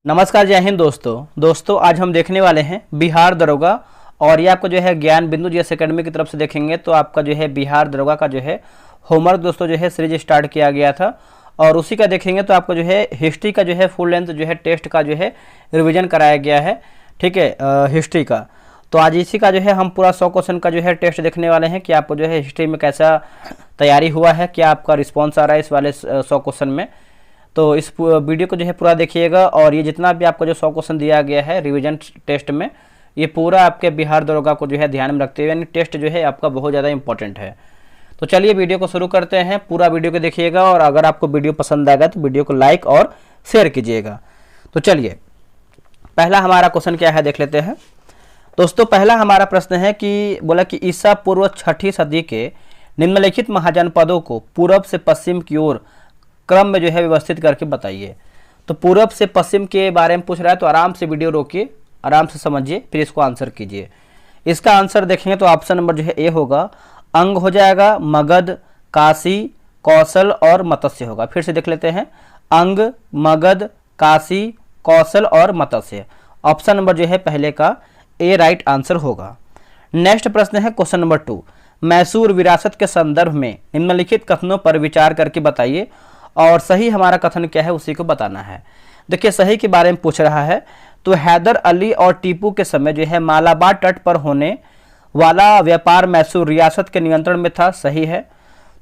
नमस्कार, जय हिंद दोस्तों आज हम देखने वाले हैं बिहार दरोगा। और ये आपका जो है ज्ञान बिंदु जीएस एकेडमी की तरफ से देखेंगे तो आपका जो है बिहार दरोगा का जो है होमवर्क दोस्तों जो है सीरीज स्टार्ट किया गया था और उसी का देखेंगे तो आपका जो है हिस्ट्री का जो है फुल लेंथ जो है टेस्ट का जो है रिवीजन कराया गया है। ठीक है, हिस्ट्री का तो आज इसी का जो है हम पूरा 100 क्वेश्चन का जो है टेस्ट देखने वाले हैं कि आपको जो है हिस्ट्री में कैसा तैयारी हुआ है, क्या आपका रिस्पॉन्स आ रहा है इस वाले 100 क्वेश्चन में। तो इस वीडियो को जो है पूरा देखिएगा और ये जितना भी आपको जो 100 क्वेश्चन दिया गया है रिवीजन टेस्ट में, ये पूरा आपके बिहार दरोगा को जो है ध्यान में रखते हुए, यानी टेस्ट जो है आपका बहुत ज़्यादा इंपॉर्टेंट है। तो चलिए वीडियो को शुरू करते हैं, पूरा वीडियो को देखिएगा और अगर आपको वीडियो पसंद आएगा तो वीडियो को लाइक और शेयर कीजिएगा। तो चलिए पहला हमारा क्वेश्चन क्या है देख लेते हैं दोस्तों। पहला हमारा प्रश्न है कि बोला कि ईसा पूर्व 6ठी सदी के निम्नलिखित महाजनपदों को पूर्व से पश्चिम की ओर क्रम में जो है व्यवस्थित करके बताइए। तो पूर्व से पश्चिम के बारे में पूछ रहा है तो आराम से वीडियो रोकिए, आराम से समझिए, फिर इसको आंसर कीजिए। इसका आंसर देखेंगे तो ऑप्शन नंबर जो है ए होगा, अंग हो जाएगा, मगध, काशी, कौशल और मत्स्य होगा। फिर से देख लेते हैं, अंग, मगध, काशी, कौशल और मत्स्य। ऑप्शन नंबर जो है पहले का ए राइट आंसर होगा। नेक्स्ट प्रश्न है क्वेश्चन नंबर 2, मैसूर विरासत के संदर्भ में निम्नलिखित कथनों पर विचार करके बताइए और सही हमारा कथन क्या है उसी को बताना है। देखिए सही के बारे में पूछ रहा है तो हैदर अली और टीपू के समय जो है मालाबार तट पर होने वाला व्यापार मैसूर रियासत के नियंत्रण में था, सही है।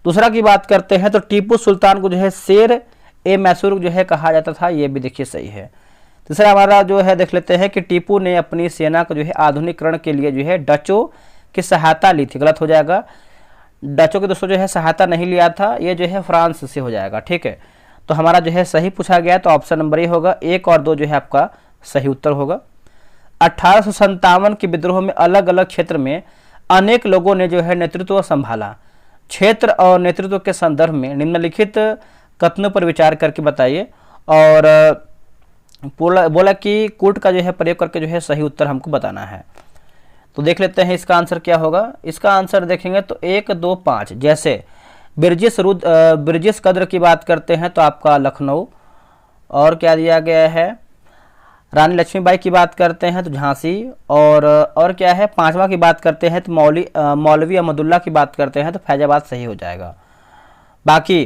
दूसरा की बात करते हैं तो टीपू सुल्तान को जो है शेर ए मैसूर जो है कहा जाता था, ये भी देखिए सही है। तीसरा हमारा जो है देख लेते हैं कि टीपू ने अपनी सेना को जो है आधुनिकीकरण के लिए जो है डचों की सहायता ली थी, गलत हो जाएगा। डचों के दोस्तों जो है सहायता नहीं लिया था, ये जो है फ्रांस से हो जाएगा। ठीक है, तो हमारा जो है सही पूछा गया तो ऑप्शन नंबर ए होगा, 1 और 2 जो है आपका सही उत्तर होगा। 1857 के विद्रोह में अलग अलग क्षेत्र में अनेक लोगों ने जो है नेतृत्व संभाला। क्षेत्र और नेतृत्व के संदर्भ में निम्नलिखित कथनों पर विचार करके बताइए और बोला कि कूट का जो है प्रयोग करके जो है सही उत्तर हमको बताना है। तो देख लेते हैं इसका आंसर क्या होगा। इसका आंसर देखेंगे तो 1, 2, 5 जैसे ब्रिजिस कद्र की बात करते हैं तो आपका लखनऊ, और क्या दिया गया है, रानी लक्ष्मीबाई की बात करते हैं तो झांसी, और क्या है, 5वां की बात करते हैं तो मौलवी अहमदुल्ला की बात करते हैं तो फैजाबाद सही हो जाएगा। बाकी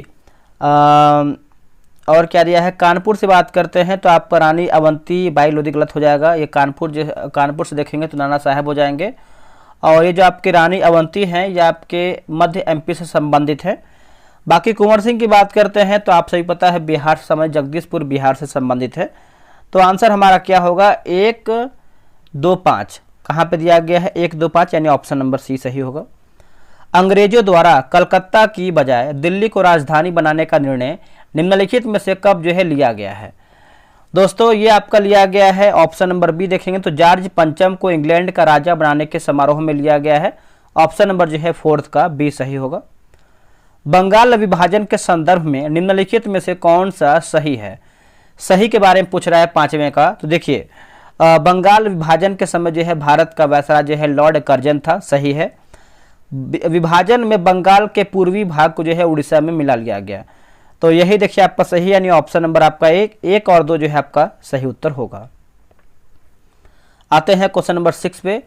और क्या दिया है, कानपुर से बात करते हैं तो आपका रानी अवंती बाई लोधी गलत हो जाएगा। ये कानपुर से देखेंगे तो नाना साहब हो जाएंगे। और ये जो आपके रानी अवंती हैं ये आपके मध्य एमपी से संबंधित है। बाकी कुंवर सिंह की बात करते हैं तो आप सभी पता है बिहार समय जगदीशपुर बिहार से संबंधित है। तो आंसर हमारा क्या होगा, 1, 2, 5 कहाँ पे दिया गया है, 1, 2, 5 यानी ऑप्शन नंबर सी सही होगा। अंग्रेजों द्वारा कलकत्ता की बजाय दिल्ली को राजधानी बनाने का निर्णय निम्नलिखित में से कब जो है लिया गया है। दोस्तों ये आपका लिया गया है ऑप्शन नंबर बी देखेंगे तो जॉर्ज पंचम को इंग्लैंड का राजा बनाने के समारोह में लिया गया है। ऑप्शन नंबर जो है 4th का बी सही होगा। बंगाल विभाजन के संदर्भ में निम्नलिखित में से कौन सा सही है, सही के बारे में पूछ रहा है 5वें का। तो देखिए बंगाल विभाजन के समय जो है भारत का वायसराय जो है लॉर्ड कर्जन था, सही है। विभाजन में बंगाल के पूर्वी भाग को जो है उड़ीसा में मिला लिया गया, तो यही देखिए आपका सही, यानी ऑप्शन नंबर आपका 1 और 2 जो है आपका सही उत्तर होगा। आते हैं क्वेश्चन नंबर 6 पे,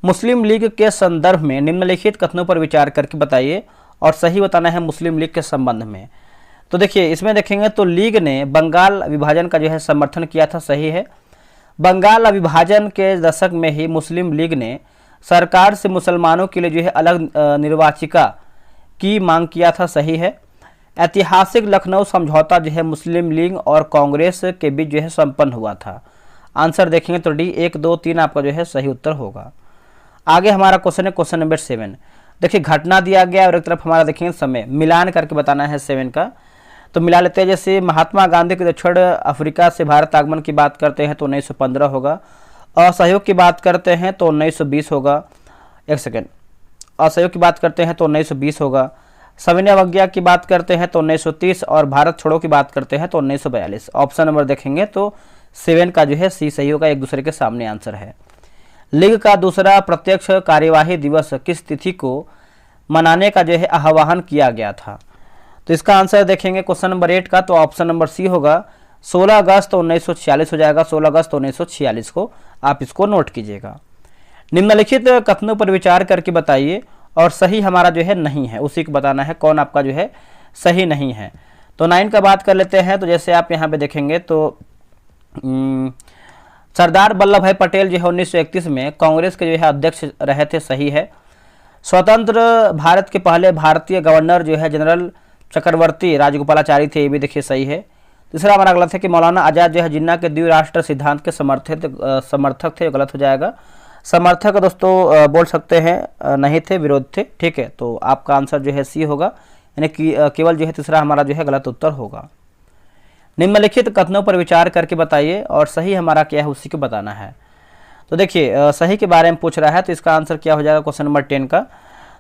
मुस्लिम लीग के संदर्भ में निम्नलिखित कथनों पर विचार करके बताइए और सही बताना है मुस्लिम लीग के संबंध में। तो देखिए इसमें देखेंगे तो लीग ने बंगाल विभाजन का जो है समर्थन किया था, सही है। बंगाल विभाजन के दशक में ही मुस्लिम लीग ने सरकार से मुसलमानों के लिए जो है अलग निर्वाचिका की मांग किया था, सही है। ऐतिहासिक लखनऊ समझौता जो है मुस्लिम लीग और कांग्रेस के बीच जो है संपन्न हुआ था। आंसर देखेंगे तो डी 1, 2, 3 आपका जो है सही उत्तर होगा। आगे हमारा क्वेश्चन है क्वेश्चन नंबर 7। देखिए घटना दिया गया और एक तरफ हमारा देखेंगे समय, मिलान करके बताना है 7 का। तो मिला लेते हैं, जैसे महात्मा गांधी के दक्षिण अफ्रीका से भारत आगमन की बात करते हैं तो 1915 होगा। असहयोग की बात करते हैं तो 1920 होगा। एक सेकेंड, असहयोग की बात करते हैं तो 1920 होगा। सविनय अवज्ञा की बात करते हैं तो 1930 और भारत छोड़ो की बात करते हैं तो 1942। ऑप्शन नंबर देखेंगे तो 7 का जो है सी सही होगा, एक दूसरे के सामने आंसर है। लीग का दूसरा प्रत्यक्ष कार्यवाही दिवस किस तिथि को मनाने का जो है आह्वान किया गया था। तो इसका आंसर देखेंगे क्वेश्चन नंबर 8 का तो ऑप्शन नंबर सी होगा, 16 अगस्त 1946 हो जाएगा, 16 अगस्त 1946 को आप इसको नोट कीजिएगा। निम्नलिखित कथनों पर विचार करके बताइए और सही हमारा जो है नहीं है, उसी को बताना है कौन आपका जो है सही नहीं है। तो 9 का बात कर लेते हैं। तो जैसे आप यहाँ पे देखेंगे तो सरदार वल्लभ भाई पटेल जो है 1931 में कांग्रेस के जो है अध्यक्ष रहे थे, सही है। स्वतंत्र भारत के पहले भारतीय गवर्नर जो है जनरल चक्रवर्ती राजगोपालाचारी थे, ये भी देखिए सही है। तीसरा हमारा गलत है कि मौलाना आज़ाद जो है जिन्ना के द्विराष्ट्र सिद्धांत के समर्थक थे, गलत हो जाएगा। समर्थक दोस्तों बोल सकते हैं नहीं थे, विरोध थे, ठीक है। तो आपका आंसर जो है सी होगा, यानी कि केवल जो है तीसरा हमारा जो है गलत उत्तर होगा। निम्नलिखित कथनों पर विचार करके बताइए और सही हमारा क्या है उसी को बताना है। तो देखिए सही के बारे में पूछ रहा है, तो इसका आंसर क्या हो जाएगा क्वेश्चन नंबर 10 का।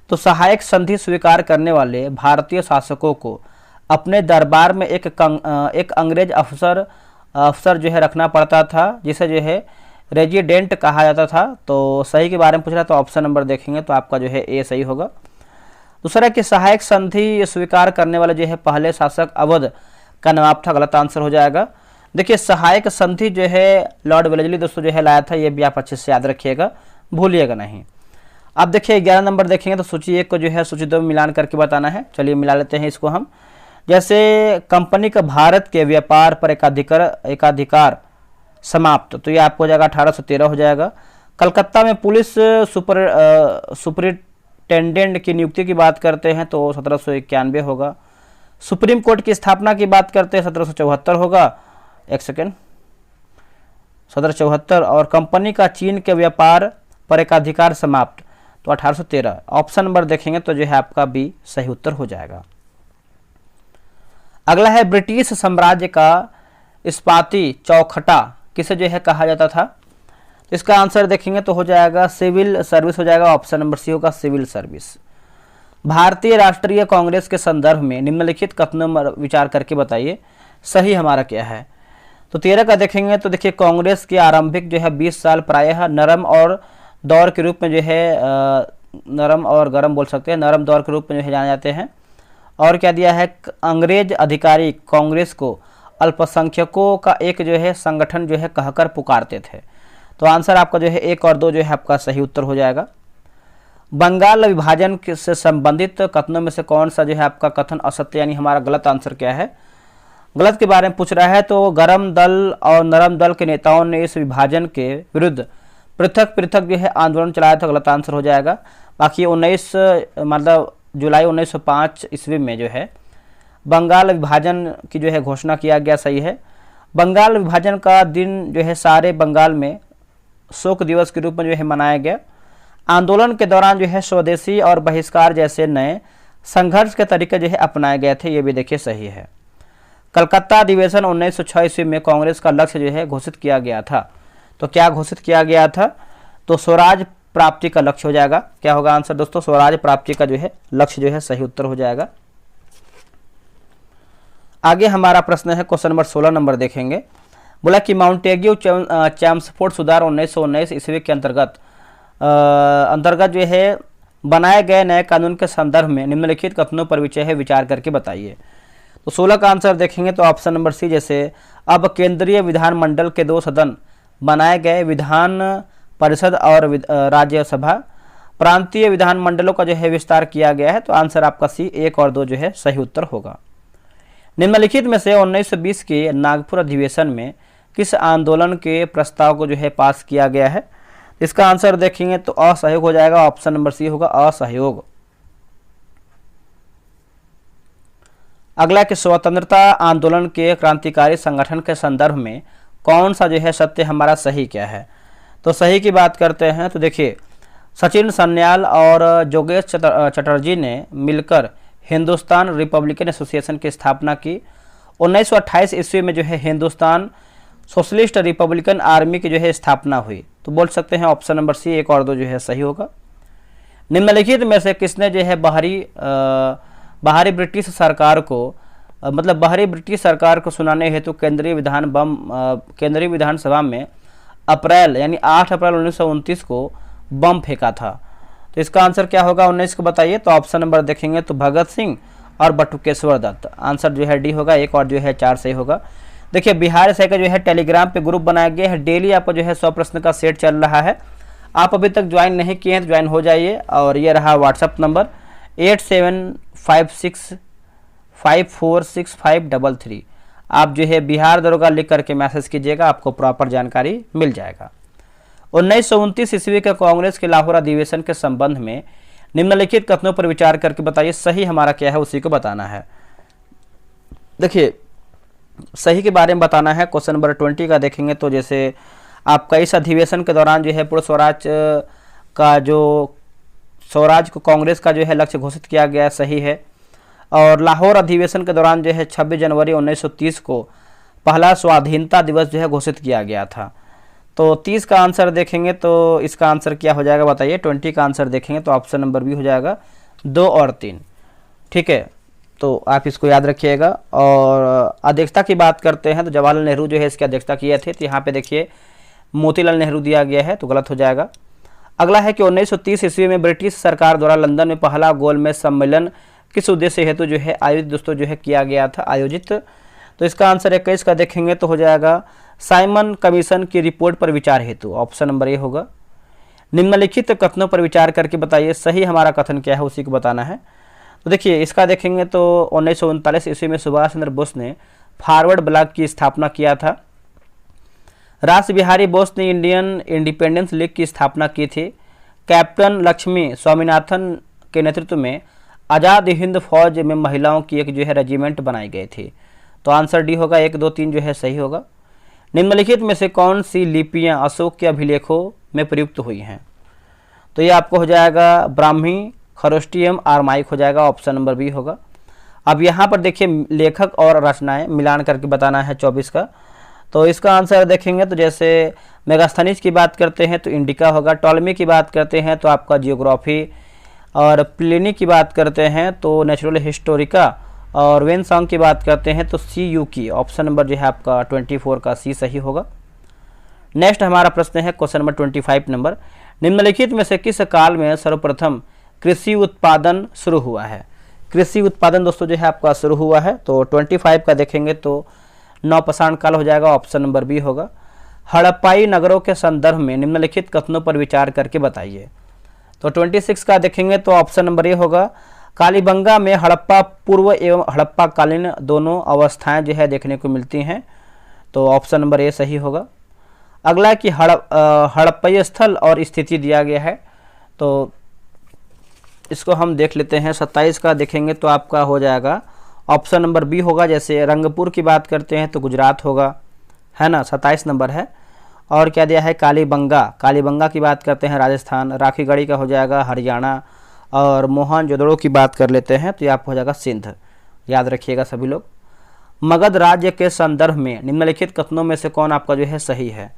तो सहायक संधि स्वीकार करने वाले भारतीय शासकों को अपने दरबार में एक अंग्रेज अफसर जो है रखना पड़ता था, जिसे जो है रेजिडेंट कहा जाता था। तो सही के बारे में पूछ रहा है, तो ऑप्शन नंबर देखेंगे तो आपका जो है ए सही होगा। दूसरा कि सहायक संधि स्वीकार करने वाले जो है पहले शासक अवध का नवाब था, गलत आंसर हो जाएगा। देखिए सहायक संधि जो है लॉर्ड वेलेस्ली दोस्तों जो है लाया था, ये भी आप अच्छे से याद रखिएगा, भूलिएगा नहीं। अब देखिए 11 नंबर देखेंगे तो सूची 1 को जो है सूची 2 में मिलान करके बताना है। चलिए मिला लेते हैं इसको हम। जैसे कंपनी का भारत के व्यापार पर एकाधिकार समाप्त, तो ये आपको हो जाएगा 1813 हो जाएगा। कलकत्ता में पुलिस सुपरिटेंडेंट की नियुक्ति की बात करते हैं तो 1791 होगा। सुप्रीम कोर्ट की स्थापना की बात करते हैं 1774 होगा, एक सेकेंड, 1774। और कंपनी का चीन के व्यापार पर एकाधिकार समाप्त, तो 1813। ऑप्शन नंबर देखेंगे तो जो है आपका बी सही उत्तर हो जाएगा। अगला है ब्रिटिश साम्राज्य का इस्पाती चौखटा किसे जो है कहा जाता था। इसका आंसर देखेंगे तो हो जाएगा सिविल सर्विस हो जाएगा, ऑप्शन नंबर सी होगा सिविल सर्विस। भारतीय राष्ट्रीय कांग्रेस के संदर्भ में निम्नलिखित कथनों पर विचार करके बताइए सही हमारा क्या है। तो 13 का देखेंगे तो देखिए कांग्रेस के आरंभिक जो है 20 साल प्रायः नरम और दौर के रूप में जो है नरम और गरम बोल सकते हैं, नरम दौर के रूप में जो है जाने जाते हैं। और क्या दिया है, अंग्रेज अधिकारी कांग्रेस को अल्पसंख्यकों का एक जो है संगठन जो है कहकर पुकारते थे। तो आंसर आपका जो है 1 और 2 जो है आपका सही उत्तर हो जाएगा। बंगाल विभाजन से संबंधित कथनों में से कौन सा जो है आपका कथन असत्य, यानी हमारा गलत आंसर क्या है। गलत के बारे में पूछ रहा है तो गरम दल और नरम दल के नेताओं ने इस विभाजन के विरुद्ध पृथक पृथक जो है आंदोलन चलाया था, गलत आंसर हो जाएगा। बाकी 19 जुलाई 1905 ईस्वी में जो है बंगाल विभाजन की जो है घोषणा किया गया, सही है। बंगाल विभाजन का दिन जो है सारे बंगाल में शोक दिवस के रूप में जो है मनाया गया। आंदोलन के दौरान जो है स्वदेशी और बहिष्कार जैसे नए संघर्ष के तरीके जो है अपनाए गए थे, ये भी देखिए सही है। कलकत्ता अधिवेशन 1906 ईस्वी में कांग्रेस का लक्ष्य जो है घोषित किया गया था, तो क्या घोषित किया गया था, तो स्वराज प्राप्ति का लक्ष्य हो जाएगा। क्या होगा आंसर दोस्तों, स्वराज प्राप्ति का जो है लक्ष्य जो है सही उत्तर हो जाएगा। आगे हमारा प्रश्न है क्वेश्चन नंबर 16 नंबर देखेंगे। बोला कि माउंटेग्यू चैम्सफोर्ड सुधार 1919 ईस्वी के अंतर्गत जो है बनाए गए नए कानून के संदर्भ में निम्नलिखित कथनों पर विचार करके बताइए। तो 16 का आंसर देखेंगे तो ऑप्शन नंबर सी, जैसे अब केंद्रीय विधानमंडल के 2 सदन बनाए गए, विधान परिषद और राज्यसभा। प्रांतीय विधानमंडलों का जो है विस्तार किया गया है, तो आंसर आपका सी 1 और 2 जो है सही उत्तर होगा। निम्नलिखित में से 1920 के नागपुर अधिवेशन में किस आंदोलन के प्रस्ताव को जो है पास किया गया है। इसका आंसर देखेंगे तो असहयोग हो जाएगा, ऑप्शन नंबर सी होगा असहयोग। अगला कि स्वतंत्रता आंदोलन के क्रांतिकारी संगठन के संदर्भ में कौन सा जो है सत्य हमारा सही क्या है। तो सही की बात करते हैं तो देखिए सचिन सन्याल और जोगेश चटर्जी ने मिलकर हिंदुस्तान रिपब्लिकन एसोसिएशन की स्थापना की। 1928 ईस्वी में जो है हिंदुस्तान सोशलिस्ट रिपब्लिकन आर्मी की जो है स्थापना हुई, तो बोल सकते हैं ऑप्शन नंबर सी 1 और 2 जो है सही होगा। निम्नलिखित में से किसने जो है बाहरी ब्रिटिश सरकार को सुनाने हेतु केंद्रीय विधानसभा में अप्रैल यानी 8 अप्रैल 1929 को बम फेंका था। तो इसका आंसर क्या होगा 19 को बताइए। तो ऑप्शन नंबर देखेंगे तो भगत सिंह और बटुकेश्वर दत्त। आंसर जो है डी होगा, 1 और जो है 4 सही होगा। देखिए बिहार एसआई का जो है टेलीग्राम पे ग्रुप बनाया गया है, डेली आपको जो है 100 प्रश्न का सेट चल रहा है। आप अभी तक ज्वाइन नहीं किए हैं तो ज्वाइन हो जाइए। और ये रहा व्हाट्सअप नंबर 8756546533। आप जो है बिहार दरोगा लिख करके मैसेज कीजिएगा, आपको प्रॉपर जानकारी मिल जाएगा। 1929 ईस्वी के कांग्रेस के लाहौर अधिवेशन के संबंध में निम्नलिखित कथनों पर विचार करके बताइए सही हमारा क्या है, उसी को बताना है। देखिए सही के बारे में बताना है। क्वेश्चन नंबर 20 का देखेंगे तो जैसे आपका इस अधिवेशन के दौरान जो है पूर्ण स्वराज का जो स्वराज को कांग्रेस का जो है लक्ष्य घोषित किया गया, सही है। और लाहौर अधिवेशन के दौरान जो है 26 जनवरी 1930 को पहला स्वाधीनता दिवस जो है घोषित किया गया था। तो 30 का आंसर देखेंगे तो इसका आंसर क्या हो जाएगा बताइए। 20 का आंसर देखेंगे तो ऑप्शन नंबर बी हो जाएगा 2 और 3। ठीक है, तो आप इसको याद रखिएगा। और अध्यक्षता की बात करते हैं तो जवाहरलाल नेहरू जो है इसकी अध्यक्षता किए थे, तो यहाँ पे देखिए मोतीलाल नेहरू दिया गया है, तो गलत हो जाएगा। अगला है कि 1930 ईस्वी में ब्रिटिश सरकार द्वारा लंदन में पहला गोलमेज सम्मेलन किस उद्देश्य हेतु जो है आयोजित दोस्तों जो है किया गया था, आयोजित। तो इसका आंसर 21 का देखेंगे तो हो जाएगा साइमन कमीशन की रिपोर्ट पर विचार हेतु, ऑप्शन नंबर ए होगा। निम्नलिखित कथनों पर विचार करके बताइए सही हमारा कथन क्या है, उसी को बताना है। तो देखिए इसका देखेंगे तो 1939 ईस्वी में सुभाष चंद्र बोस ने फॉरवर्ड ब्लॉक की स्थापना किया था। रास बिहारी बोस ने इंडियन इंडिपेंडेंस लीग की स्थापना की थी। कैप्टन लक्ष्मी स्वामीनाथन के नेतृत्व में आज़ाद हिंद फौज में महिलाओं की एक जो है रेजिमेंट बनाई गई थी। तो आंसर डी होगा, 1, 2, 3 जो है सही होगा। निम्नलिखित में से कौन सी लिपियां अशोक के अभिलेखों में प्रयुक्त हुई हैं? तो ये आपको हो जाएगा ब्राह्मी, खरोष्टी एवं आरमाइक हो जाएगा, ऑप्शन नंबर बी होगा। अब यहाँ पर देखिए लेखक और रचनाएं मिलान करके बताना है 24 का। तो इसका आंसर देखेंगे तो जैसे मेगास्थनीज की बात करते हैं तो इंडिका होगा, टॉलमी की बात करते हैं तो आपका जियोग्राफी, और प्लिनी की बात करते हैं तो नेचुरल हिस्टोरिका, और वेन सॉन्ग की बात करते हैं तो सी यू की, ऑप्शन नंबर जो है आपका 24 का सी सही होगा। नेक्स्ट हमारा प्रश्न है क्वेश्चन नंबर 25 नंबर, निम्नलिखित में से किस काल में सर्वप्रथम कृषि उत्पादन शुरू हुआ है? कृषि उत्पादन दोस्तों जो है आपका शुरू हुआ है। तो 25 का देखेंगे तो नवपाषाण काल हो जाएगा, ऑप्शन नंबर बी होगा। हड़प्पाई नगरों के संदर्भ में निम्नलिखित कथनों पर विचार करके बताइए। तो 26 का देखेंगे तो ऑप्शन नंबर ए होगा। कालीबंगा में हड़प्पा पूर्व एवं हड़प्पा कालीन दोनों अवस्थाएं जो है देखने को मिलती हैं, तो ऑप्शन नंबर ए सही होगा। अगला कि हड़प्पा स्थल और स्थिति दिया गया है, तो इसको हम देख लेते हैं। 27 का देखेंगे तो आपका हो जाएगा ऑप्शन नंबर बी होगा। जैसे रंगपुर की बात करते हैं तो गुजरात होगा, है ना, 27 नंबर है। और क्या दिया है कालीबंगा, कालीबंगा की बात करते हैं राजस्थान। राखीगढ़ी का हो जाएगा हरियाणा। और मोहनजोदड़ो की बात कर लेते हैं तो ये आपको हो जाएगा सिंध, याद रखिएगा सभी लोग। मगध राज्य के संदर्भ में निम्नलिखित कथनों में से कौन आपका जो है सही है?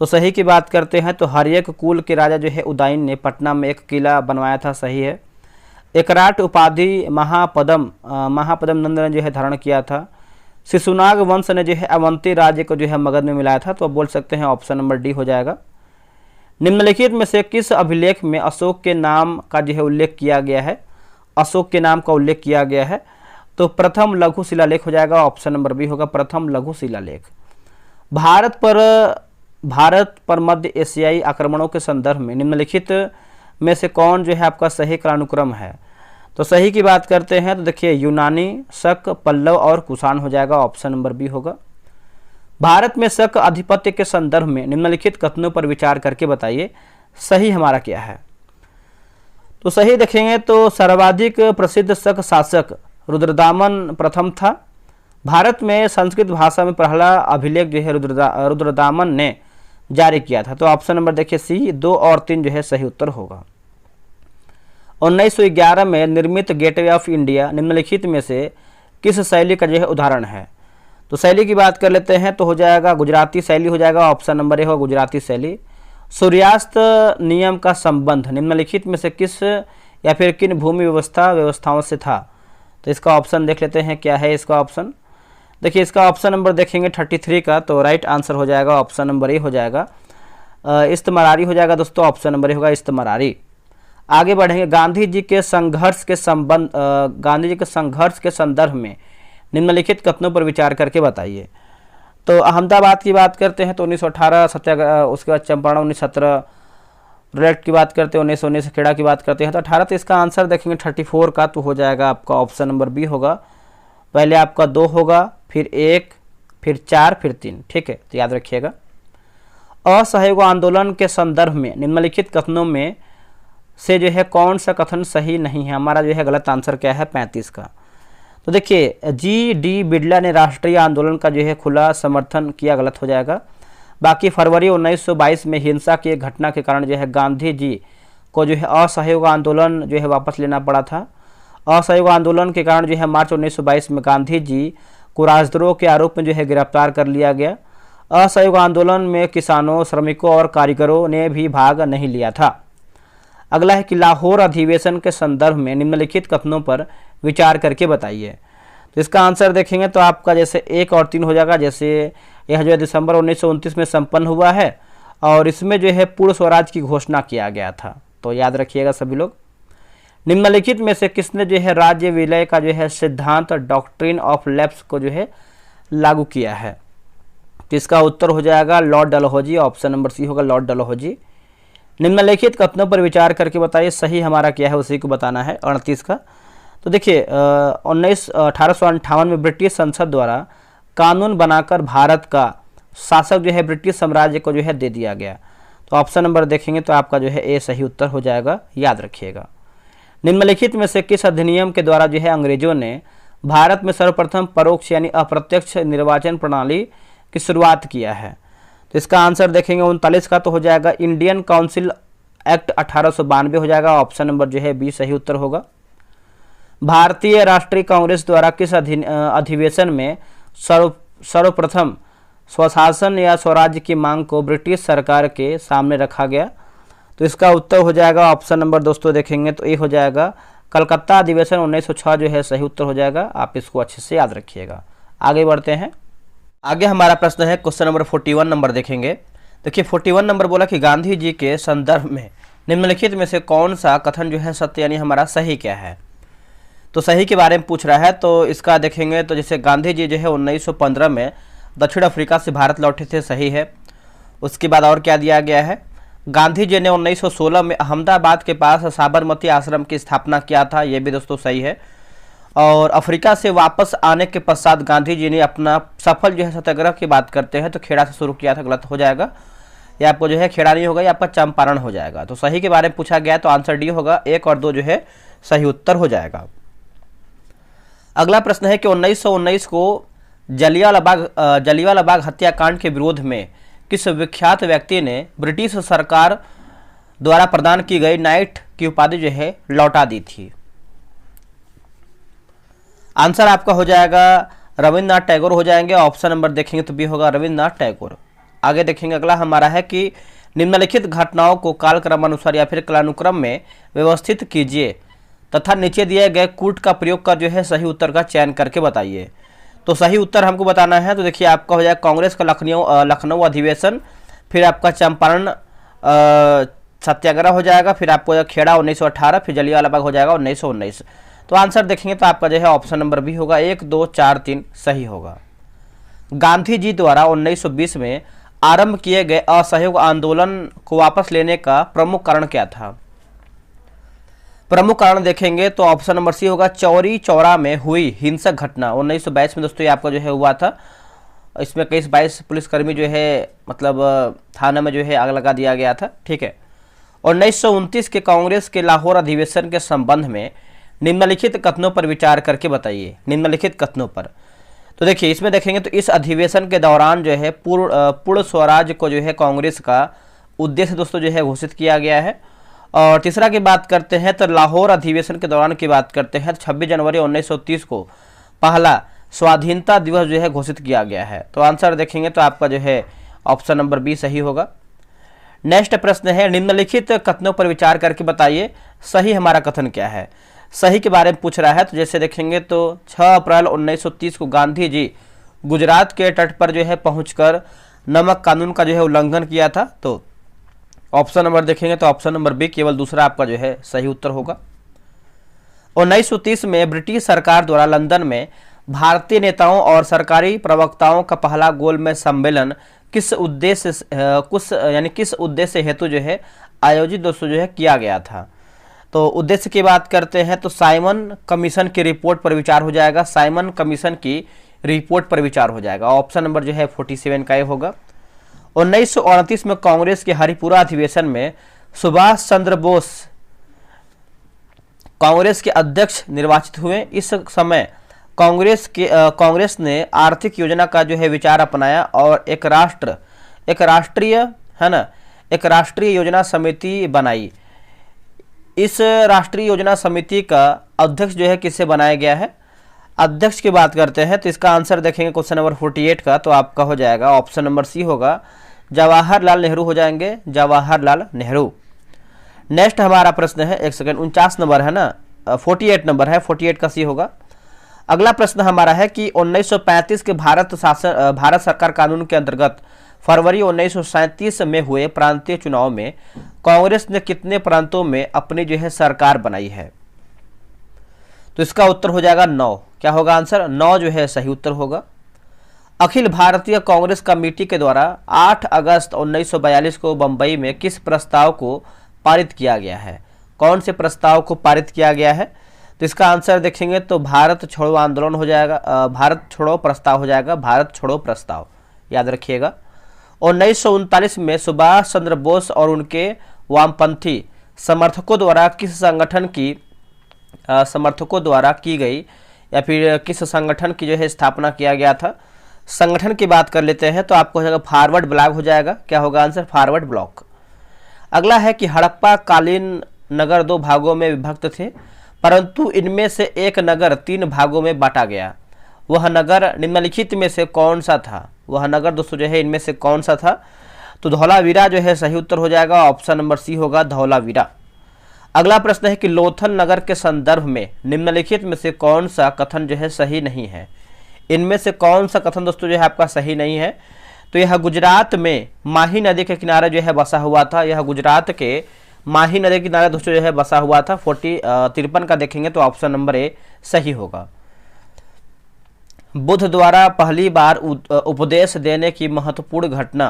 तो सही की बात करते हैं तो हर्यक कुल के राजा जो है उदयन ने पटना में एक किला बनवाया था, सही है। एकराट उपाधि महापदम नंद ने जो है धारण किया था। शिशुनाग वंश ने जो है अवंती राज्य को जो है मगध में मिलाया था, तो आप बोल सकते हैं ऑप्शन नंबर डी हो जाएगा। निम्नलिखित में से किस अभिलेख में अशोक के नाम का जो है उल्लेख किया गया है? अशोक के नाम का उल्लेख किया गया है, तो प्रथम लघु शिलालेख हो जाएगा, ऑप्शन नंबर बी होगा, प्रथम लघु शिलालेख। भारत पर मध्य एशियाई आक्रमणों के संदर्भ में निम्नलिखित में से कौन जो है आपका सही कालानुक्रम है? तो सही की बात करते हैं तो देखिए यूनानी, शक, पल्लव और कुषाण हो जाएगा, ऑप्शन नंबर बी होगा। भारत में शक आधिपत्य के संदर्भ में निम्नलिखित कथनों पर विचार करके बताइए सही हमारा क्या है? तो सही देखेंगे तो सर्वाधिक प्रसिद्ध शक शासक रुद्रदामन प्रथम था। भारत में संस्कृत भाषा में पहला अभिलेख जो है रुद्रदामन ने जारी किया था, तो ऑप्शन नंबर देखिए सी, 2 और 3 जो है सही उत्तर होगा। 1911 में निर्मित गेटवे ऑफ इंडिया निम्नलिखित में से किस शैली का जो है उदाहरण है? तो शैली की बात कर लेते हैं तो हो जाएगा गुजराती शैली हो जाएगा, ऑप्शन नंबर ए होगा गुजराती शैली। सूर्यास्त नियम का संबंध निम्नलिखित में से किस या फिर किन भूमि व्यवस्थाओं से था? तो इसका ऑप्शन देख लेते हैं क्या है इसका ऑप्शन। देखिए इसका ऑप्शन नंबर देखेंगे 33 का, तो राइट आंसर हो जाएगा ऑप्शन नंबर ए हो जाएगा इस्तमरारी हो जाएगा दोस्तों, ऑप्शन नंबर ए होगा इस्तमरारी। आगे बढ़ेंगे, गांधी जी के संघर्ष के संदर्भ में निम्नलिखित कथनों पर विचार करके बताइए। तो अहमदाबाद की बात करते हैं तो 1918 सत्याग्रह, उसके बाद चंपारण 1917, रेड की बात करते हैं 1919, खेड़ा की बात करते हैं तो 18। तो इसका आंसर देखेंगे 34 का तो हो जाएगा आपका ऑप्शन नंबर बी होगा। पहले आपका 2 होगा, फिर 1, फिर 4, फिर 3। ठीक है, तो याद रखिएगा। असहयोग आंदोलन के संदर्भ में निम्नलिखित कथनों में से जो है कौन सा कथन सही नहीं है? हमारा जो है गलत आंसर क्या है? 35 का। तो देखिए, जी.डी. बिरला ने राष्ट्रीय आंदोलन का जो है खुला समर्थन किया, गलत हो जाएगा। बाकी फरवरी 1922 में हिंसा की एक घटना के कारण जो है गांधी जी को जो है असहयोग आंदोलन जो है वापस लेना पड़ा था। असहयोग आंदोलन के कारण जो है मार्च 1922 में गांधी जी को राजद्रोह के आरोप में जो है गिरफ्तार कर लिया गया। असहयोग आंदोलन में किसानों, श्रमिकों और कारीगरों ने भी भाग नहीं लिया था। अगला है कि लाहौर अधिवेशन के संदर्भ में निम्नलिखित कथनों पर विचार करके बताइए। तो इसका आंसर देखेंगे तो आपका जैसे 1 और 3 हो जाएगा। जैसे यह जो है दिसंबर 1929 में संपन्न हुआ है और इसमें जो है पूर्ण स्वराज की घोषणा किया गया था। तो याद रखिएगा सभी लोग। निम्नलिखित में से किसने जो है राज्य विलय का जो है सिद्धांत, डॉक्ट्रिन ऑफ लैप्स को जो है लागू किया है? तो इसका उत्तर हो जाएगा Lord Dalhousie. Option number C होगा लॉर्ड डलहौजी। निम्नलिखित कथनों पर विचार करके बताइए सही हमारा क्या है, उसी को बताना है। 38 का। तो देखिए 1858 में ब्रिटिश संसद द्वारा कानून बनाकर भारत का शासक जो है ब्रिटिश साम्राज्य को जो है दे दिया गया। तो ऑप्शन नंबर देखेंगे तो आपका जो है ए सही उत्तर हो जाएगा, याद रखिएगा। निम्नलिखित में से किस अधिनियम के द्वारा जो है अंग्रेजों ने भारत में सर्वप्रथम परोक्ष यानी अप्रत्यक्ष निर्वाचन प्रणाली की शुरुआत किया है? तो इसका आंसर देखेंगे 39 का तो हो जाएगा इंडियन काउंसिल एक्ट 1892 हो जाएगा। ऑप्शन नंबर जो है बी सही उत्तर होगा। भारतीय राष्ट्रीय कांग्रेस द्वारा किस अधिवेशन में सर्वप्रथम स्वशासन या स्वराज्य की मांग को ब्रिटिश सरकार के सामने रखा गया? तो इसका उत्तर हो जाएगा ऑप्शन नंबर दोस्तों देखेंगे तो ए हो जाएगा कलकत्ता अधिवेशन 1906 जो है सही उत्तर हो जाएगा। आप इसको अच्छे से याद रखिएगा। आगे बढ़ते हैं। आगे हमारा प्रश्न है क्वेश्चन नंबर 41 नंबर देखेंगे। देखिए 41 नंबर बोला कि गांधी जी के संदर्भ में निम्नलिखित में से कौन सा कथन जो है सत्य यानी हमारा सही क्या है? तो सही के बारे में पूछ रहा है। तो इसका देखेंगे तो जैसे गांधी जी जो है 1915 में दक्षिण अफ्रीका से भारत लौटे थे, सही है। उसके बाद और क्या दिया गया है? गांधी जी ने 1916 में अहमदाबाद के पास साबरमती आश्रम की स्थापना किया था, ये भी दोस्तों सही है। और अफ्रीका से वापस आने के पश्चात गांधी जी ने अपना सफल जो है सत्याग्रह की बात करते हैं तो खेड़ा से शुरू किया था, गलत हो जाएगा। ये आपको जो है खेड़ा नहीं होगा, ये आपका चंपारण हो जाएगा। तो सही के बारे में पूछा गया तो आंसर डी होगा। 1 और 2 जो है सही उत्तर हो जाएगा। अगला प्रश्न है कि 1919 को जलियांवाला बाग हत्याकांड के विरोध में किस विख्यात व्यक्ति ने ब्रिटिश सरकार द्वारा प्रदान की गई नाइट की उपाधि जो है लौटा दी थी? आंसर आपका हो जाएगा रविंद्रनाथ टैगोर हो जाएंगे। ऑप्शन नंबर देखेंगे तो बी होगा रविंद्रनाथ टैगोर। आगे देखेंगे अगला हमारा है कि निम्नलिखित घटनाओं को कालक्रमानुसार या फिर कालानुक्रम में व्यवस्थित कीजिए तथा नीचे दिए गए कूट का प्रयोग कर जो है सही उत्तर का चयन करके बताइए। तो सही उत्तर हमको बताना है। तो देखिए आपका हो जाएगा कांग्रेस का लखनऊ अधिवेशन, फिर आपका चंपारण सत्याग्रह हो जाएगा, फिर आपको खेड़ा 1918, फिर जलियांवाला बाग हो जाएगा 1919। तो आंसर देखेंगे तो आपका जो है ऑप्शन नंबर बी होगा। 1, 2, 4, 3 सही होगा। गांधी जी द्वारा 1920 में आरंभ किए गए असहयोग आंदोलन को वापस लेने का प्रमुख कारण क्या था? प्रमुख कारण देखेंगे तो ऑप्शन नंबर सी होगा चौरी चौरा में हुई हिंसक घटना 1922 में दोस्तों ये आपका जो है हुआ था। इसमें 22 पुलिसकर्मी जो है मतलब थाने में जो है आग लगा दिया गया था, ठीक है। 1929 के कांग्रेस के लाहौर अधिवेशन के संबंध में निम्नलिखित कथनों पर विचार करके बताइए। निम्नलिखित कथनों पर तो देखिए इसमें देखेंगे तो इस अधिवेशन के दौरान जो है पूर्ण स्वराज को जो है कांग्रेस का उद्देश्य दोस्तों जो है घोषित किया गया है। और तीसरा की बात करते हैं तो लाहौर अधिवेशन के दौरान की बात करते हैं तो 26 जनवरी 1930 को पहला स्वाधीनता दिवस जो है घोषित किया गया है। तो आंसर देखेंगे तो आपका जो है ऑप्शन नंबर बी सही होगा। नेक्स्ट प्रश्न है निम्नलिखित कथनों पर विचार करके बताइए सही हमारा कथन क्या है। सही के बारे में पूछ रहा है तो जैसे देखेंगे तो 6 अप्रैल 1930 को गांधी जी गुजरात के तट पर जो है पहुंचकर नमक कानून का जो है उल्लंघन किया था। तो ऑप्शन नंबर देखेंगे तो ऑप्शन नंबर बी केवल दूसरा आपका जो है सही उत्तर होगा। 1930 में ब्रिटिश सरकार द्वारा लंदन में भारतीय नेताओं और सरकारी प्रवक्ताओं का पहला गोलमेज सम्मेलन किस उद्देश्य किस उद्देश्य हेतु जो है आयोजित दोस्तों जो है किया गया था। तो उद्देश्य की बात करते हैं तो साइमन कमीशन की रिपोर्ट पर विचार हो जाएगा। साइमन कमीशन की रिपोर्ट पर विचार हो जाएगा। ऑप्शन नंबर जो है 47 का ये होगा। 1929 में कांग्रेस के हरिपुरा अधिवेशन में सुभाष चंद्र बोस कांग्रेस के अध्यक्ष निर्वाचित हुए। इस समय कांग्रेस ने आर्थिक योजना का जो है विचार अपनाया और एक राष्ट्रीय योजना समिति बनाई। इस राष्ट्रीय योजना समिति का अध्यक्ष जो है किससे बनाया गया है। अध्यक्ष की बात करते हैं तो इसका आंसर देखेंगे क्वेश्चन नंबर 48 का, तो आपका हो जाएगा ऑप्शन नंबर सी होगा, जवाहरलाल नेहरू हो जाएंगे, जवाहरलाल नेहरू। नेक्स्ट हमारा प्रश्न है, एक सेकंड, 49 नंबर है ना, 48 नंबर है, 48 का सी होगा। अगला प्रश्न हमारा है कि 1935 के भारत सरकार कानून के अंतर्गत फरवरी 1937 में हुए प्रांतीय चुनाव में कांग्रेस ने कितने प्रांतों में अपनी जो है सरकार बनाई है। तो इसका उत्तर हो जाएगा 9। क्या होगा आंसर, 9 जो है सही उत्तर होगा। अखिल भारतीय कांग्रेस कमेटी के द्वारा 8 अगस्त 1942 को बंबई में किस प्रस्ताव को पारित किया गया है। कौन से प्रस्ताव को पारित किया गया है। तो इसका आंसर देखेंगे तो भारत छोड़ो आंदोलन हो जाएगा, भारत छोड़ो प्रस्ताव हो जाएगा, भारत छोड़ो प्रस्ताव, याद रखिएगा। 1939 में सुभाष चंद्र बोस और उनके वामपंथी समर्थकों द्वारा की गई या फिर किस संगठन की जो है स्थापना किया गया था। संगठन की बात कर लेते हैं तो आपको हो जाएगा फॉरवर्ड ब्लॉक हो जाएगा। क्या होगा आंसर, फॉरवर्ड ब्लॉक। अगला है कि हड़प्पा कालीन नगर 2 भागों में विभक्त थे, परंतु इनमें से एक नगर 3 भागों में बांटा गया। वह नगर निम्नलिखित में से कौन सा था। वह नगर दोस्तों जो है इनमें से कौन सा था। तो धौलावीरा जो है सही उत्तर हो जाएगा, ऑप्शन नंबर सी होगा, धौलावीरा। अगला प्रश्न है कि लोथल नगर के संदर्भ में निम्नलिखित में से कौन सा कथन जो है सही नहीं है। इनमें से कौन सा कथन दोस्तों जो है आपका सही नहीं है। तो यह गुजरात में माही नदी के किनारे जो है बसा हुआ था। यह गुजरात के माही नदी के किनारे दोस्तों जो है बसा हुआ था। 53 का देखेंगे तो ऑप्शन नंबर ए सही होगा। बुद्ध द्वारा पहली बार उपदेश देने की महत्वपूर्ण घटना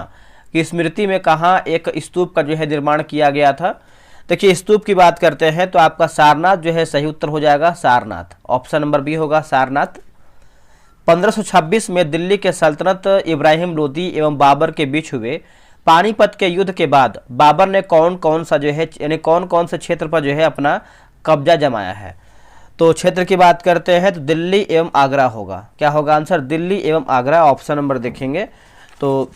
की स्मृति में कहाँ एक स्तूप का जो है निर्माण किया गया था। देखिए स्तूप की बात करते हैं तो आपका सारनाथ जो है सही उत्तर हो जाएगा, सारनाथ, ऑप्शन नंबर बी होगा, सारनाथ। 1526 में दिल्ली के सल्तनत इब्राहिम लोदी एवं बाबर के बीच हुए पानीपत के युद्ध के बाद बाबर ने कौन कौन से क्षेत्र पर जो है अपना कब्जा जमाया है। तो क्षेत्र की बात करते हैं तो दिल्ली एवं आगरा होगा। क्या होगा आंसर, दिल्ली एवं आगरा, ऑप्शन नंबर देखेंगे तो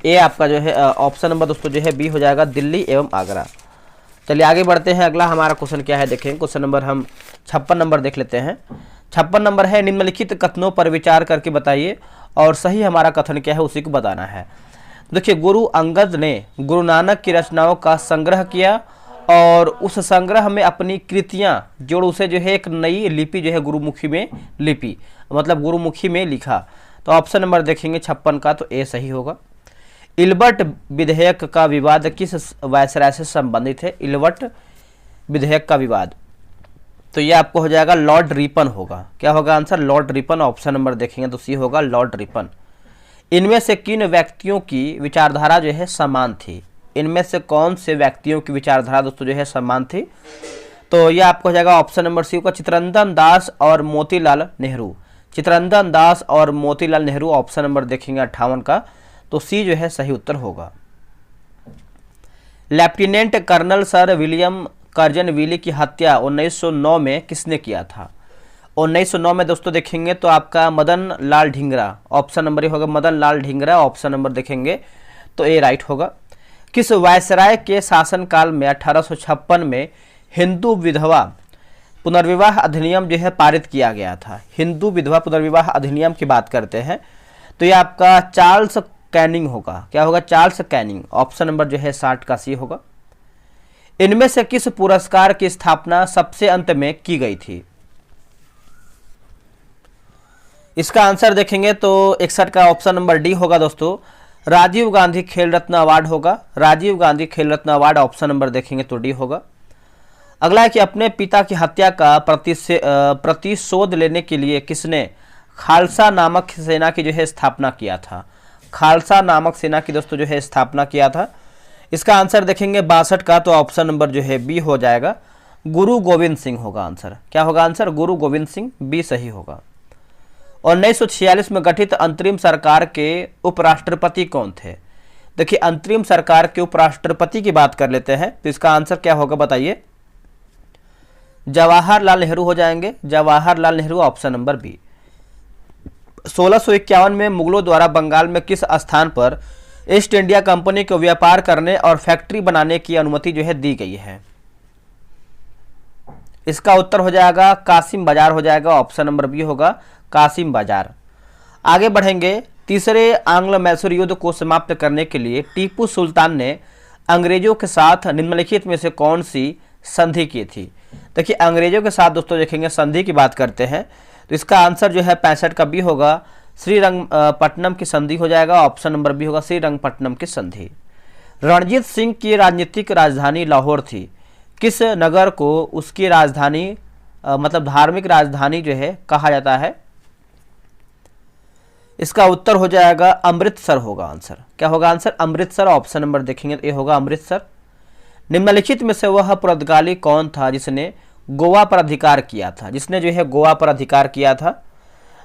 ए आपका जो है ऑप्शन नंबर दोस्तों जो है बी हो जाएगा, दिल्ली एवं आगरा। चलिए आगे बढ़ते हैं। अगला हमारा क्वेश्चन क्या है देखें, क्वेश्चन नंबर हम 56 नंबर देख लेते हैं। 56 नंबर है, निम्नलिखित कथनों पर विचार करके बताइए और सही हमारा कथन क्या है उसी को बताना है। देखिए गुरु अंगद ने गुरु नानक की रचनाओं का संग्रह किया और उस संग्रह में अपनी कृतियां जोड़ उसे जो है एक नई लिपि जो है गुरुमुखी में लिपि मतलब गुरुमुखी में लिखा। तो ऑप्शन नंबर देखेंगे 56 का तो ए सही होगा। इल्बर्ट विधेयक का विवाद किस वायसराय से संबंधित है। इल्बर्ट विधेयक का विवाद, तो ये आपको हो जाएगा लॉर्ड रिपन होगा। क्या होगा answer, Lord Ripon, option number देखेंगे तो सी होगा, लॉर्ड रिपन। इनमें से किन व्यक्तियों की विचारधारा जो है समान थी। इनमें से कौन से व्यक्तियों की विचारधारा दोस्तों जो है समान थी। तो यह आपको हो जाएगा ऑप्शन नंबर सी होगा, चित्तरंजन दास और मोतीलाल नेहरू। चित्तरंजन दास और मोतीलाल नेहरू, ऑप्शन नंबर देखेंगे 58 का, तो सी जो है सही उत्तर होगा। लेफ्टिनेंट कर्नल सर विलियम कर्जनविली की हत्या 1909 में किसने किया था। 1909 में दोस्तों देखेंगे तो आपका मदन लाल ढींगरा, ऑप्शन नंबर होगा मदन लाल ढींगरा, ऑप्शन नंबर देखेंगे तो ए राइट होगा। किस वायसराय के शासनकाल में 1856 में हिंदू विधवा पुनर्विवाह अधिनियम जो है पारित किया गया था। हिंदू विधवा पुनर्विवाह अधिनियम की बात करते हैं तो ये आपका चार्ल्स कैनिंग होगा। क्या होगा, चार्ल्स कैनिंग, ऑप्शन नंबर जो है 60 का सी होगा। इनमें से किस पुरस्कार की स्थापना सबसे अंत में की गई थी। इसका आंसर देखेंगे तो 61 का ऑप्शन नंबर डी होगा दोस्तों, राजीव गांधी खेल रत्न अवार्ड होगा। राजीव गांधी खेल रत्न अवार्ड, ऑप्शन नंबर देखेंगे तो डी होगा। अगला है कि अपने पिता की हत्या का प्रतिशोध लेने के लिए किसने खालसा नामक सेना की जो है स्थापना किया था। खालसा नामक सेना की दोस्तों जो है स्थापना किया था। इसका आंसर देखेंगे 62 का, तो ऑप्शन नंबर जो है बी हो जाएगा, गुरु गोविंद सिंह होगा आंसर। क्या होगा आंसर? गुरु गोविंद सिंह, बी सही होगा। 1946 में गठित अंतरिम सरकार के उपराष्ट्रपति कौन थे? देखिए अंतरिम सरकार के उपराष्ट्रपति की बात कर लेते हैं, तो इसका आंसर क्या होगा बताइए? जवाहरलाल नेहरू हो जाएंगे, Jawaharlal Nehru, option number B. 1651 में मुगलों द्वारा बंगाल में किस स्थान पर ईस्ट इंडिया कंपनी को व्यापार करने और फैक्ट्री बनाने की अनुमति जो है दी गई है? इसका उत्तर हो जाएगा कासिम बाजार हो जाएगा, ऑप्शन नंबर बी होगा, कासिम बाजार। आगे बढ़ेंगे। तीसरे आंग्ल मैसूर युद्ध को समाप्त करने के लिए टीपू सुल्तान ने अंग्रेजों के साथ निम्नलिखित में से कौन सी संधि की थी? देखिए अंग्रेजों के साथ दोस्तों देखेंगे संधि की बात करते हैं, तो इसका आंसर जो है 65 का बी होगा, श्रीरंगपट्टनम की संधि हो जाएगा, ऑप्शन नंबर बी होगा, श्रीरंगपट्टनम की संधि। रणजीत सिंह की राजनीतिक राजधानी लाहौर थी, किस नगर को उसकी राजधानी मतलब धार्मिक राजधानी जो है कहा जाता है? इसका उत्तर हो जाएगा अमृतसर होगा आंसर। क्या होगा आंसर? अमृतसर, ऑप्शन नंबर देखेंगे तो ये होगा अमृतसर। निम्नलिखित में से वह पुर्तगाली कौन था जिसने गोवा पर अधिकार किया था? जिसने जो है गोवा पर अधिकार किया था,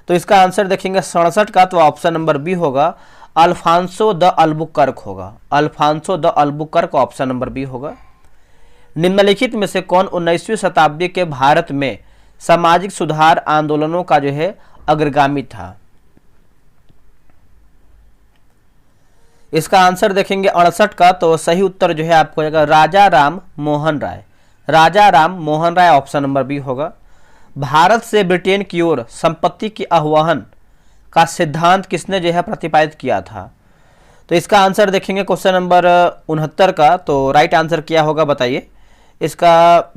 तो इसका आंसर देखेंगे 67 का, तो ऑप्शन नंबर बी होगा, अल्फांसो द अल्बुकर्क होगा, Alfonso de Albuquerque, option number B होगा। निम्नलिखित में से कौन 19वीं शताब्दी के भारत में सामाजिक सुधार आंदोलनों का जो है अग्रगामी था? इसका आंसर देखेंगे 68 का, तो सही उत्तर जो है आपको हो जाएगा राजा राम मोहन राय, राजा Ram Mohan Roy, option number B होगा। भारत से ब्रिटेन की ओर संपत्ति की आह्वान का सिद्धांत किसने जो है प्रतिपादित किया था? तो इसका आंसर देखेंगे क्वेश्चन नंबर 69 का, तो राइट आंसर क्या होगा बताइए? इसका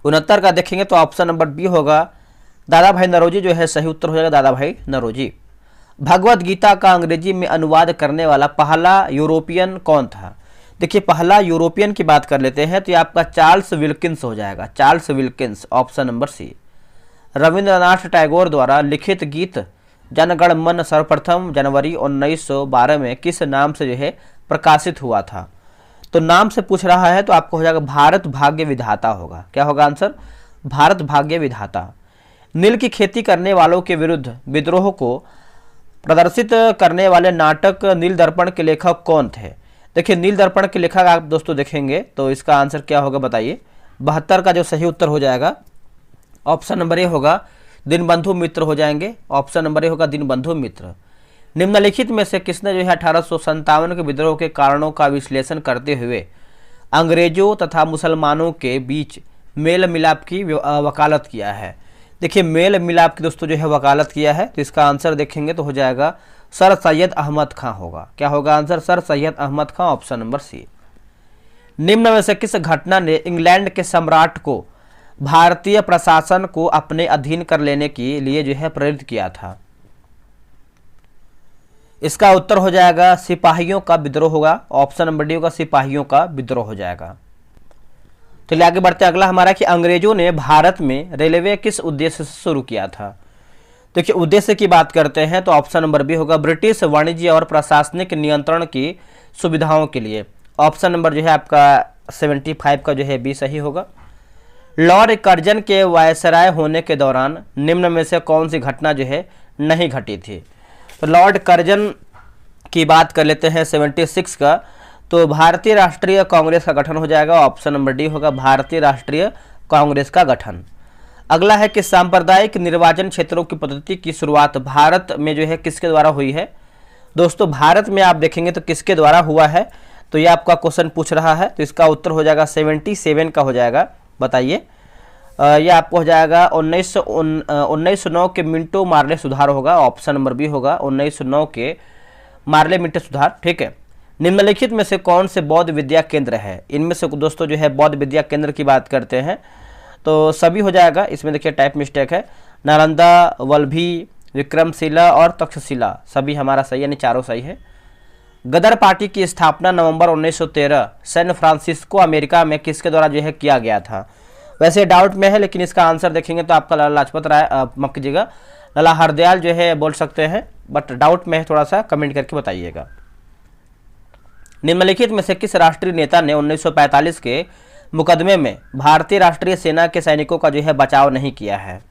69 का देखेंगे तो ऑप्शन नंबर बी होगा, दादा भाई नौरोजी जो है सही उत्तर हो जाएगा, दादा भाई नौरोजी। भगवत गीता का अंग्रेजी में अनुवाद करने वाला पहला यूरोपियन कौन था? देखिए पहला यूरोपियन की बात कर लेते हैं, तो ये आपका चार्ल्स विल्किंस हो जाएगा, Charles Wilkins, option number C. Rabindranath Tagore द्वारा लिखित गीत जनगण मन सर्वप्रथम जनवरी 1912 में किस नाम से जो है प्रकाशित हुआ था? तो नाम से पूछ रहा है, तो आपको हो जाएगा भारत भाग्य विधाता होगा। क्या होगा आंसर? भारत भाग्य विधाता। नील की खेती करने वालों के विरुद्ध विद्रोह को प्रदर्शित करने वाले नाटक नील दर्पण के लेखक कौन थे? देखिए नील दर्पण के लेखक आप दोस्तों देखेंगे तो इसका आंसर क्या होगा बताइए? 72 का जो सही उत्तर हो जाएगा ऑप्शन नंबर ए होगा, दीनबंधु मित्र हो जाएंगे, ऑप्शन नंबर ए होगा दीनबंधु मित्र। निम्नलिखित में से किसने जो है 1857 के विद्रोह के कारणों का विश्लेषण करते हुए अंग्रेजों तथा मुसलमानों के बीच मेल मिलाप की वकालत किया है? देखिए मेल मिलाप की दोस्तों जो है वकालत किया है, तो इसका आंसर देखेंगे तो हो जाएगा सर सैयद अहमद खां होगा। क्या होगा आंसर? सर सैयद अहमद खां, ऑप्शन नंबर सी। निम्न में से किस घटना ने इंग्लैंड के सम्राट को भारतीय प्रशासन को अपने अधीन कर लेने के लिए जो है प्रेरित किया था? इसका उत्तर हो जाएगा सिपाहियों का विद्रोह होगा, ऑप्शन नंबर डी होगा, सिपाहियों का विद्रोह हो जाएगा। चलिए आगे बढ़ते हैं। अगला हमारा कि अंग्रेजों ने भारत में रेलवे किस उद्देश्य से शुरू किया था? देखिए उद्देश्य की बात करते हैं तो ऑप्शन नंबर बी होगा, ब्रिटिश वाणिज्य और प्रशासनिक नियंत्रण की सुविधाओं के लिए, ऑप्शन नंबर जो है आपका 75 का जो है बी सही होगा। लॉर्ड कर्जन के वायसराय होने के दौरान निम्न में से कौन सी घटना जो है नहीं घटी थी? तो लॉर्ड कर्जन की बात कर लेते हैं 76 का, तो भारतीय राष्ट्रीय कांग्रेस का गठन हो जाएगा, ऑप्शन नंबर डी होगा, भारतीय राष्ट्रीय कांग्रेस का गठन। अगला है कि सांप्रदायिक निर्वाचन क्षेत्रों की पद्धति की शुरुआत भारत में जो है किसके द्वारा हुई है? दोस्तों भारत में आप देखेंगे तो किसके द्वारा हुआ है, तो ये आपका क्वेश्चन पूछ रहा है, तो इसका उत्तर हो जाएगा 77 का हो जाएगा, बताइए। ये आपको हो जाएगा 1909 के मिंटो मार्ले सुधार होगा, ऑप्शन नंबर बी होगा, 1909 के मार्ले मिंटो सुधार, ठीक है। निम्नलिखित में से कौन से बौद्ध विद्या केंद्र है? इनमें से दोस्तों जो है बौद्ध विद्या केंद्र की बात करते हैं तो सभी हो जाएगा, इसमें देखिए टाइप मिस्टेक है, नालंदा, वल्भी, विक्रमशिला और तक्षशिला सभी हमारा सही, यानी चारों सही है। गदर पार्टी की स्थापना नवंबर 1913 सैन फ्रांसिस्को अमेरिका में किसके द्वारा जो है किया गया था? वैसे डाउट में है, लेकिन इसका आंसर देखेंगे तो आपका लाला लाजपत राय, माफ कीजिएगा, लाला हरदयाल जो है बोल सकते हैं, बट डाउट में है, थोड़ा सा कमेंट करके बताइएगा। निम्नलिखित में से किस राष्ट्रीय नेता ने 1945 के मुकदमे में भारतीय राष्ट्रीय सेना के सैनिकों का जो है बचाव नहीं किया है?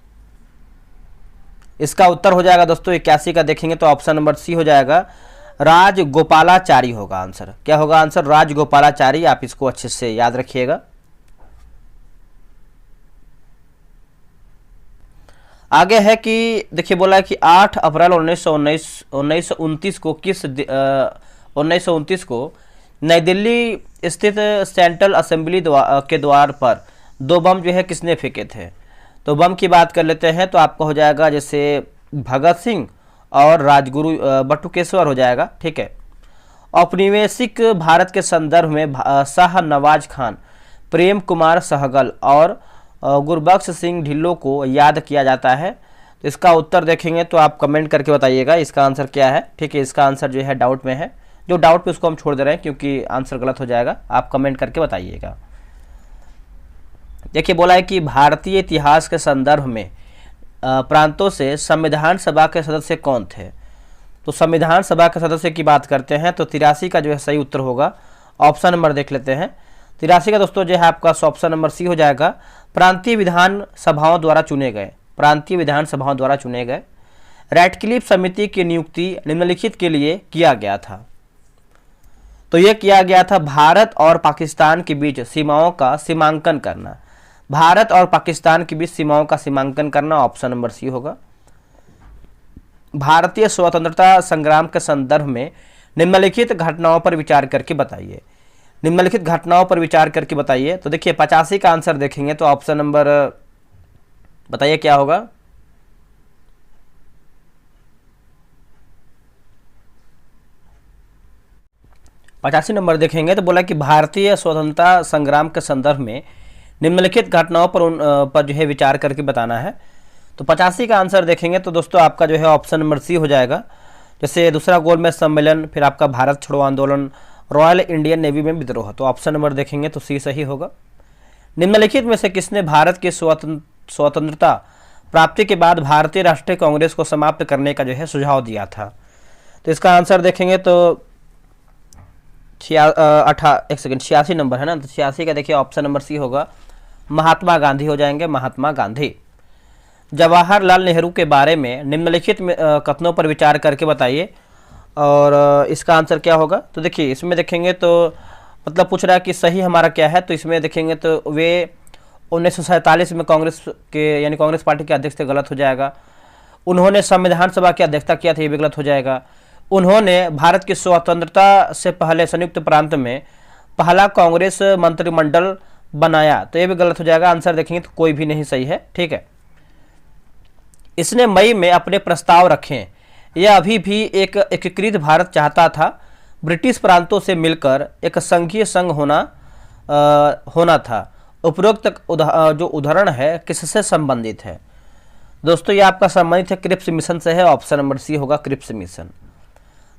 इसका उत्तर हो जाएगा दोस्तों 81 का देखेंगे तो ऑप्शन नंबर सी हो जाएगा, राजगोपालाचारी होगा आंसर। क्या होगा आंसर? राजगोपालाचारी। आप इसको अच्छे से याद रखिएगा। आगे है कि देखिए बोला है कि 8 अप्रैल 1929 को 1929 को नई दिल्ली स्थित सेंट्रल असेंबली के द्वार पर 2 बम जो है किसने फेंके थे? तो बम की बात कर लेते हैं तो आपका हो जाएगा जैसे भगत सिंह और राजगुरु बटुकेश्वर हो जाएगा, ठीक है। औपनिवेशिक भारत के संदर्भ में शाह नवाज खान, प्रेम कुमार सहगल और गुरबख्श सिंह ढिल्लों को याद किया जाता है। तो इसका उत्तर देखेंगे तो आप कमेंट करके बताइएगा इसका आंसर क्या है, ठीक है। इसका आंसर जो है डाउट में है, जो डाउट पे उसको हम छोड़ दे रहे हैं क्योंकि आंसर गलत हो जाएगा। आप कमेंट करके बताइएगा। देखिए बोला है कि भारतीय इतिहास के संदर्भ में प्रांतों से संविधान सभा के सदस्य कौन थे? तो संविधान सभा के सदस्य की बात करते हैं तो 83 का जो है सही उत्तर होगा। ऑप्शन नंबर देख लेते हैं। 83 का दोस्तों जो है आपका ऑप्शन नंबर सी हो जाएगा, प्रांतीय विधान सभाओं द्वारा चुने गए। प्रांतीय विधान सभाओं द्वारा चुने गए। रैटक्लिफ समिति की नियुक्ति निम्नलिखित के लिए किया गया था। तो यह किया गया था भारत और पाकिस्तान के बीच सीमाओं का सीमांकन करना। भारत और पाकिस्तान के बीच सीमाओं का सीमांकन करना, ऑप्शन नंबर सी होगा। भारतीय स्वतंत्रता संग्राम के संदर्भ में निम्नलिखित घटनाओं पर विचार करके बताइए। निम्नलिखित घटनाओं पर विचार करके बताइए। तो देखिए 85 का आंसर देखेंगे तो ऑप्शन नंबर बताइए क्या होगा? पचासी नंबर देखेंगे तो बोला कि भारतीय स्वतंत्रता संग्राम के संदर्भ में निम्नलिखित घटनाओं पर जो है विचार करके बताना है। तो 85 का आंसर देखेंगे तो दोस्तों आपका जो है ऑप्शन नंबर सी हो जाएगा। जैसे दूसरा गोलमेज सम्मेलन, फिर आपका भारत छोड़ो आंदोलन, रॉयल इंडियन नेवी में विद्रोह। तो ऑप्शन नंबर देखेंगे तो सी सही होगा। निम्नलिखित में से किसने भारत की स्वतंत्रता प्राप्ति के बाद भारतीय राष्ट्रीय कांग्रेस को समाप्त करने का जो है सुझाव दिया था? तो इसका आंसर देखेंगे तो 86 नंबर है ना, तो 86 का देखिए ऑप्शन नंबर सी होगा, महात्मा गांधी हो जाएंगे, महात्मा गांधी। जवाहरलाल नेहरू के बारे में निम्नलिखित कथनों पर विचार करके बताइए और इसका आंसर क्या होगा? तो देखिए इसमें देखेंगे तो मतलब पूछ रहा है कि सही हमारा क्या है। तो इसमें देखेंगे तो वे 1947 में कांग्रेस के यानी कांग्रेस पार्टी के अध्यक्ष थे, गलत हो जाएगा। उन्होंने संविधान सभा की अध्यक्षता किया था, ये भी गलत हो जाएगा। उन्होंने भारत की स्वतंत्रता से पहले संयुक्त प्रांत में पहला कांग्रेस मंत्रिमंडल बनाया, तो ये भी गलत हो जाएगा। आंसर देखेंगे तो कोई भी नहीं सही है, ठीक है। इसने मई में अपने प्रस्ताव रखे। यह अभी भी एक एकीकृत भारत चाहता था, ब्रिटिश प्रांतों से मिलकर एक संघीय संघ होना था। उपरोक्त जो उदाहरण है किससे संबंधित है? दोस्तों ये आपका संबंधित है क्रिप्स मिशन से है, ऑप्शन नंबर सी होगा क्रिप्स मिशन।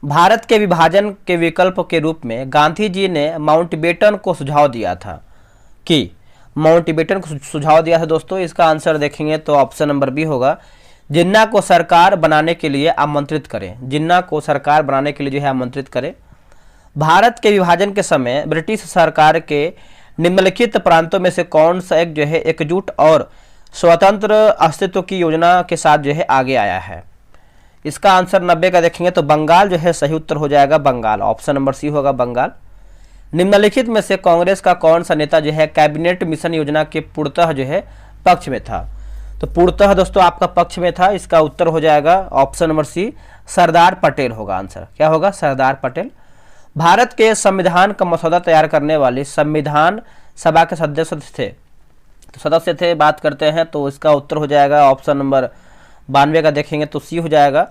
भारत के विभाजन के विकल्प के रूप में गांधी जी ने माउंटबेटन को सुझाव दिया था कि माउंटबेटन को सुझाव दिया था दोस्तों। इसका आंसर देखेंगे तो ऑप्शन नंबर बी होगा, जिन्ना को सरकार बनाने के लिए आमंत्रित करें। जिन्ना को सरकार बनाने के लिए जो है आमंत्रित करें। भारत के विभाजन के समय ब्रिटिश सरकार के निम्नलिखित प्रांतों में से कौन सा एक जो है एकजुट और स्वतंत्र अस्तित्व की योजना के साथ जो है आगे आया है? इसका आंसर 90 का देखेंगे तो बंगाल जो है सही उत्तर हो जाएगा, बंगाल। ऑप्शन नंबर सी होगा बंगाल। निम्नलिखित में से कांग्रेस का कौन सा नेता जो है कैबिनेट मिशन योजना के पूर्णतः जो है पक्ष में था? तो पूर्णतः दोस्तों आपका पक्ष में था। इसका उत्तर हो जाएगा ऑप्शन नंबर सी, सरदार पटेल होगा आंसर। क्या होगा? सरदार पटेल। भारत के संविधान का मसौदा तैयार करने वाले संविधान सभा के सदस्य थे बात करते हैं तो इसका उत्तर हो जाएगा ऑप्शन नंबर 92 का देखेंगे तो सी हो जाएगा,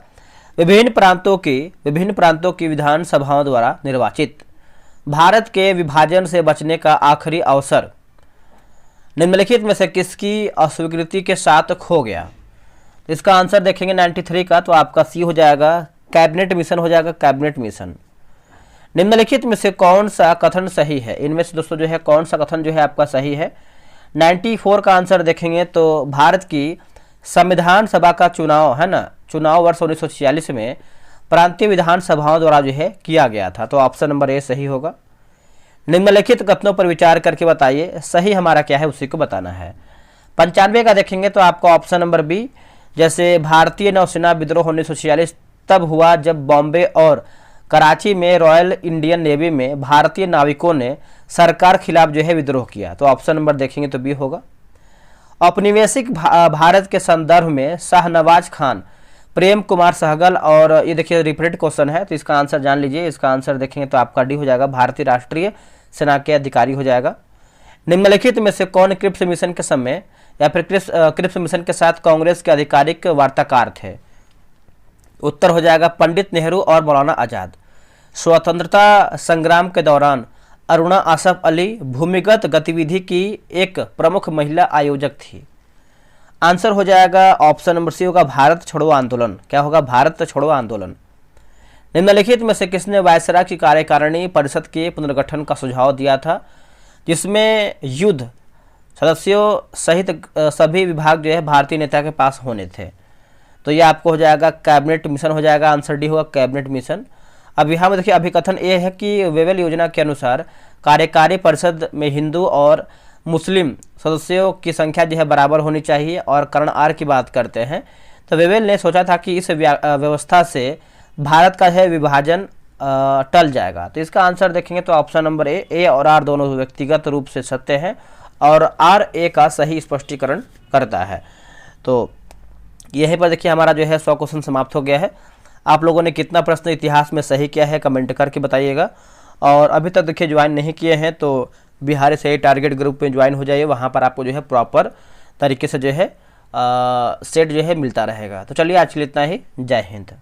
विभिन्न प्रांतों की विधानसभाओं द्वारा निर्वाचित। भारत के विभाजन से बचने का आखिरी अवसर निम्नलिखित में से किसकी अस्वीकृति के साथ खो गया? इसका आंसर देखेंगे 93 का तो आपका सी हो जाएगा, कैबिनेट मिशन हो जाएगा, कैबिनेट मिशन। निम्नलिखित में से कौन सा कथन सही है? इनमें से दोस्तों जो है कौन सा कथन जो है आपका सही है? 94 का आंसर देखेंगे तो भारत की संविधान सभा का चुनाव है ना, चुनाव वर्ष 1946 में प्रांतीय विधान सभाओं द्वारा जो है किया गया था। तो ऑप्शन नंबर ए सही होगा। निम्नलिखित कथनों पर विचार करके बताइए, सही हमारा क्या है उसी को बताना है। 95 का देखेंगे तो आपका ऑप्शन नंबर बी, जैसे भारतीय नौसेना विद्रोह 1946 तब हुआ जब बॉम्बे और कराची में रॉयल इंडियन नेवी में भारतीय नाविकों ने सरकार खिलाफ जो है विद्रोह किया। तो ऑप्शन नंबर देखेंगे तो बी होगा। औपनिवेशिक भारत के संदर्भ में शाहनवाज खान, प्रेम कुमार सहगल, और ये देखिए रिपीटेड क्वेश्चन है तो इसका आंसर जान लीजिए। इसका आंसर देखेंगे तो आपका डी हो जाएगा, भारतीय राष्ट्रीय सेना के अधिकारी हो जाएगा। निम्नलिखित में से कौन क्रिप्स मिशन के समय या फिर क्रिप्स मिशन के साथ कांग्रेस के आधिकारिक वार्ताकार थे? उत्तर हो जाएगा पंडित नेहरू और मौलाना आजाद। स्वतंत्रता संग्राम के दौरान अरुणा आसफ अली भूमिगत गतिविधि की एक प्रमुख महिला आयोजक थी। आंसर हो जाएगा ऑप्शन नंबर सी होगा, भारत छोड़ो आंदोलन। क्या होगा? भारत छोड़ो आंदोलन। निम्नलिखित में से किसने वायसराय की कार्यकारिणी परिषद के पुनर्गठन का सुझाव दिया था, जिसमें युद्ध सदस्यों सहित सभी विभाग जो है भारतीय नेता के पास होने थे? तो ये आपको हो जाएगा कैबिनेट मिशन हो जाएगा। आंसर डी होगा, कैबिनेट मिशन। अब यहाँ में देखिए अभिकथन ये है कि वेवेल योजना के अनुसार कार्यकारी परिषद में हिंदू और मुस्लिम सदस्यों की संख्या जो है बराबर होनी चाहिए। और कारण आर की बात करते हैं तो वेवेल ने सोचा था कि इस व्यवस्था से भारत का है विभाजन टल जाएगा। तो इसका आंसर देखेंगे तो ऑप्शन नंबर ए और आर दोनों व्यक्तिगत रूप से सत्य हैं और आर ए का सही स्पष्टीकरण करता है। तो यहीं पर देखिए हमारा जो है 100 क्वेश्चन समाप्त हो गया है। आप लोगों ने कितना प्रश्न इतिहास में सही किया है कमेंट करके बताइएगा। और अभी तक देखिए ज्वाइन नहीं किए हैं तो बिहारी सही टारगेट ग्रुप में ज्वाइन हो जाइए। वहाँ पर आपको जो है प्रॉपर तरीके से जो है सेट जो है मिलता रहेगा। तो चलिए आज के लिए इतना ही। जय हिंद।